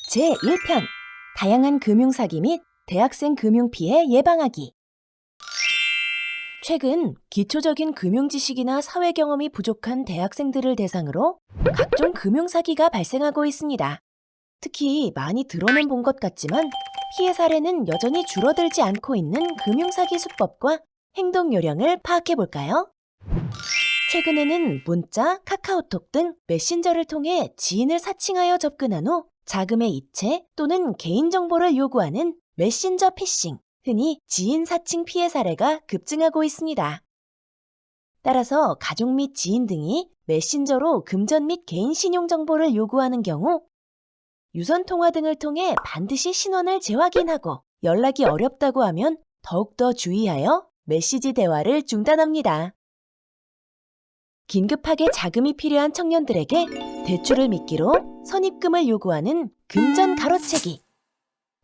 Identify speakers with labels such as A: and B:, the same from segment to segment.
A: 제1편 다양한 금융사기 및 대학생 금융피해 예방하기. 최근 기초적인 금융 지식이나 사회 경험이 부족한 대학생들을 대상으로 각종 금융사기가 발생하고 있습니다. 특히 많이 들어는 본 것 같지만 피해 사례는 여전히 줄어들지 않고 있는 금융사기 수법과 행동 요령을 파악해 볼까요? 최근에는 문자, 카카오톡 등 메신저를 통해 지인을 사칭하여 접근한 후 자금의 이체 또는 개인정보를 요구하는 메신저 피싱, 흔히 지인 사칭 피해 사례가 급증하고 있습니다. 따라서 가족 및 지인 등이 메신저로 금전 및 개인 신용 정보를 요구하는 경우 유선 통화 등을 통해 반드시 신원을 재확인하고 연락이 어렵다고 하면 더욱더 주의하여 메시지 대화를 중단합니다. 긴급하게 자금이 필요한 청년들에게 대출을 미끼로 선입금을 요구하는 금전 가로채기.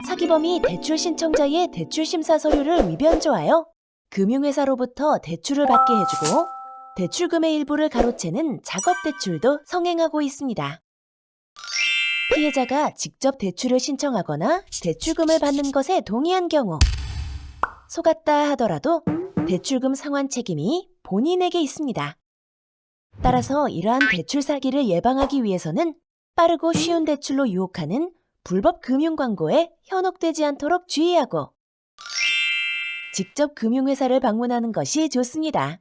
A: 사기범이 대출 신청자의 대출 심사 서류를 위변조하여 금융회사로부터 대출을 받게 해주고 대출금의 일부를 가로채는 작업 대출도 성행하고 있습니다. 피해자가 직접 대출을 신청하거나 대출금을 받는 것에 동의한 경우 속았다 하더라도 대출금 상환 책임이 본인에게 있습니다. 따라서 이러한 대출 사기를 예방하기 위해서는 빠르고 쉬운 대출로 유혹하는 불법 금융 광고에 현혹되지 않도록 주의하고 직접 금융회사를 방문하는 것이 좋습니다.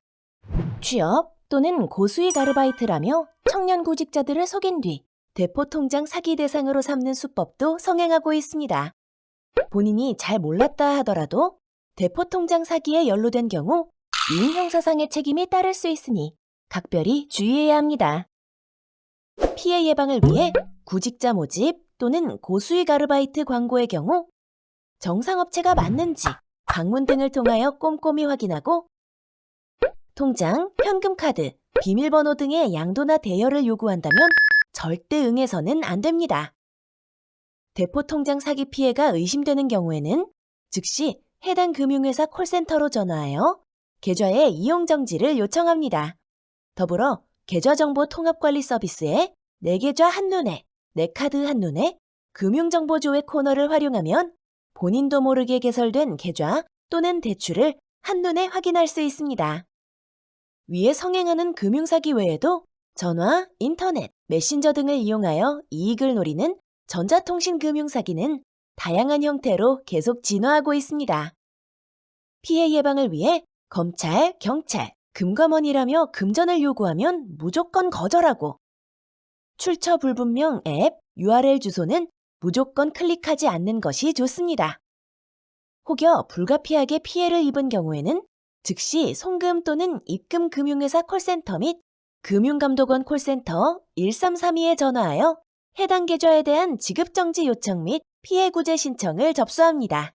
A: 취업 또는 고수익 아르바이트라며 청년 구직자들을 속인 뒤 대포통장 사기 대상으로 삼는 수법도 성행하고 있습니다. 본인이 잘 몰랐다 하더라도 대포통장 사기에 연루된 경우 이인 형사상의 책임이 따를 수 있으니 각별히 주의해야 합니다. 피해 예방을 위해 구직자 모집 또는 고수익 아르바이트 광고의 경우 정상업체가 맞는지 방문 등을 통하여 꼼꼼히 확인하고 통장, 현금카드, 비밀번호 등의 양도나 대여를 요구한다면 절대 응해서는 안 됩니다. 대포통장 사기 피해가 의심되는 경우에는 즉시 해당 금융회사 콜센터로 전화하여 계좌의 이용 정지를 요청합니다. 더불어 계좌정보 통합관리 서비스에 내 계좌 한눈에, 내 카드 한눈에 금융정보조회 코너를 활용하면 본인도 모르게 개설된 계좌 또는 대출을 한눈에 확인할 수 있습니다. 위에 성행하는 금융사기 외에도 전화, 인터넷, 메신저 등을 이용하여 이익을 노리는 전자통신 금융사기는 다양한 형태로 계속 진화하고 있습니다. 피해 예방을 위해 검찰, 경찰, 금감원이라며 금전을 요구하면 무조건 거절하고 출처 불분명 앱, URL 주소는 무조건 클릭하지 않는 것이 좋습니다. 혹여 불가피하게 피해를 입은 경우에는 즉시 송금 또는 입금 금융회사 콜센터 및 금융감독원 콜센터 1332에 전화하여 해당 계좌에 대한 지급정지 요청 및 피해 구제 신청을 접수합니다.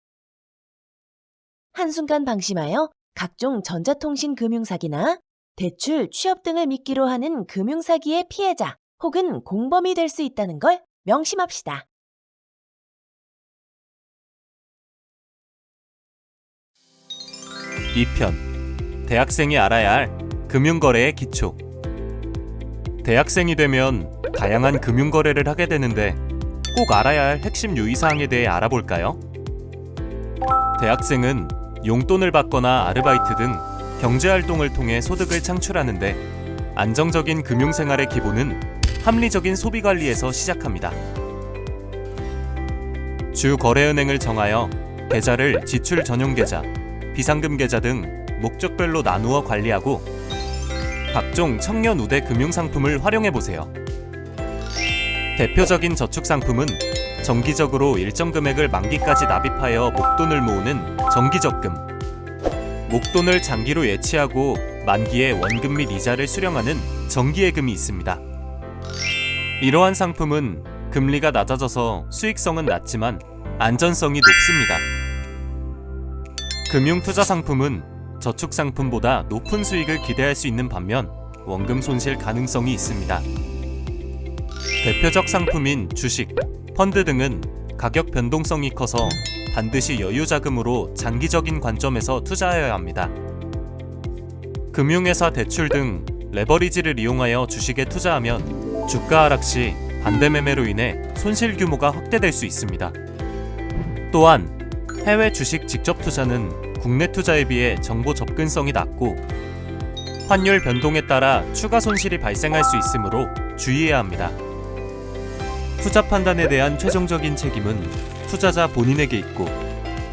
A: 한순간 방심하여 각종 전자통신 금융사기나 대출, 취업 등을 미끼로 하는 금융사기의 피해자 혹은 공범이 될 수 있다는 걸 명심합시다.
B: (2편) 대학생이 알아야 할 금융거래의 기초. 대학생이 되면 다양한 금융거래를 하게 되는데 꼭 알아야 할 핵심 유의사항에 대해 알아볼까요? 대학생은 용돈을 받거나 아르바이트 등 경제활동을 통해 소득을 창출하는데 안정적인 금융생활의 기본은 합리적인 소비관리에서 시작합니다. 주 거래은행을 정하여 계좌를 지출 전용 계좌, 비상금 계좌 등 목적별로 나누어 관리하고 각종 청년 우대 금융상품을 활용해보세요. 대표적인 저축상품은 정기적으로 일정 금액을 만기까지 납입하여 목돈을 모으는 정기적금, 목돈을 장기로 예치하고 만기에 원금 및 이자를 수령하는 정기예금이 있습니다. 이러한 상품은 금리가 낮아져서 수익성은 낮지만 안전성이 높습니다. 금융투자 상품은 저축상품보다 높은 수익을 기대할 수 있는 반면 원금 손실 가능성이 있습니다. 대표적 상품인 주식, 펀드 등은 가격 변동성이 커서 반드시 여유자금으로 장기적인 관점에서 투자하여야 합니다. 금융회사 대출 등 레버리지를 이용하여 주식에 투자하면 주가 하락 시 반대 매매로 인해 손실 규모가 확대될 수 있습니다. 또한 해외 주식 직접 투자는 국내 투자에 비해 정보 접근성이 낮고 환율 변동에 따라 추가 손실이 발생할 수 있으므로 주의해야 합니다. 투자 판단에 대한 최종적인 책임은 투자자 본인에게 있고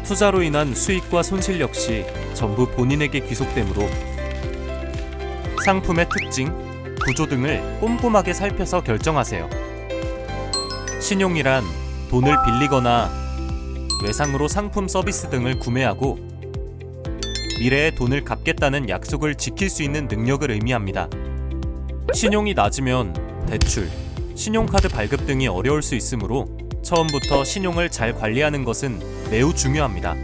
B: 투자로 인한 수익과 손실 역시 전부 본인에게 귀속되므로 상품의 특징, 구조 등을 꼼꼼하게 살펴서 결정하세요. 신용이란 돈을 빌리거나 외상으로 상품 서비스 등을 구매하고 미래에 돈을 갚겠다는 약속을 지킬 수 있는 능력을 의미합니다. 신용이 낮으면 대출, 신용카드 발급 등이 어려울 수 있으므로 처음부터 신용을 잘 관리하는 것은 매우 중요합니다.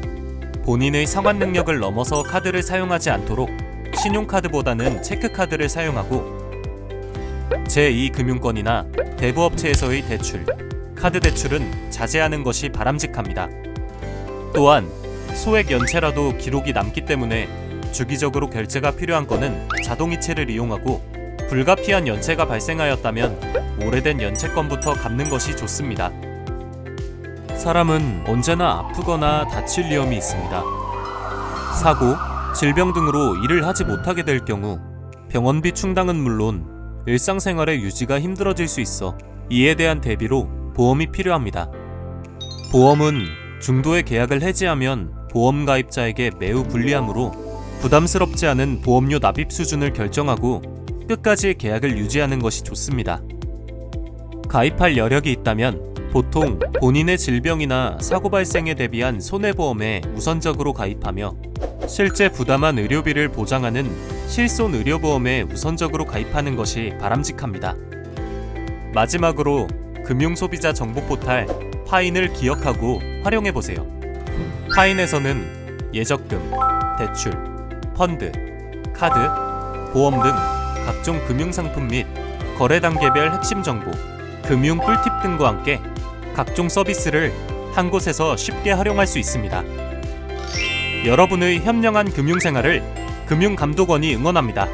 B: 본인의 상환 능력을 넘어서 카드를 사용하지 않도록 신용카드보다는 체크카드를 사용하고 제2금융권이나 대부업체에서의 대출, 카드 대출은 자제하는 것이 바람직합니다. 또한 소액 연체라도 기록이 남기 때문에 주기적으로 결제가 필요한 건은 자동이체를 이용하고 불가피한 연체가 발생하였다면 오래된 연체권부터 갚는 것이 좋습니다. 사람은 언제나 아프거나 다칠 위험이 있습니다. 사고, 질병 등으로 일을 하지 못하게 될 경우 병원비 충당은 물론 일상생활의 유지가 힘들어질 수 있어 이에 대한 대비로 보험이 필요합니다. 보험은 중도의 계약을 해지하면 보험 가입자에게 매우 불리하므로 부담스럽지 않은 보험료 납입 수준을 결정하고 끝까지 계약을 유지하는 것이 좋습니다. 가입할 여력이 있다면 보통 본인의 질병이나 사고 발생에 대비한 손해보험에 우선적으로 가입하며 실제 부담한 의료비를 보장하는 실손의료보험에 우선적으로 가입하는 것이 바람직합니다. 마지막으로 금융소비자 정보 포탈 파인을 기억하고 활용해보세요. 파인에서는 예적금, 대출, 펀드, 카드, 보험 등 각종 금융상품 및 거래 단계별 핵심 정보, 금융 꿀팁 등과 함께 각종 서비스를 한 곳에서 쉽게 활용할 수 있습니다. 여러분의 현명한 금융생활을 금융감독원이 응원합니다.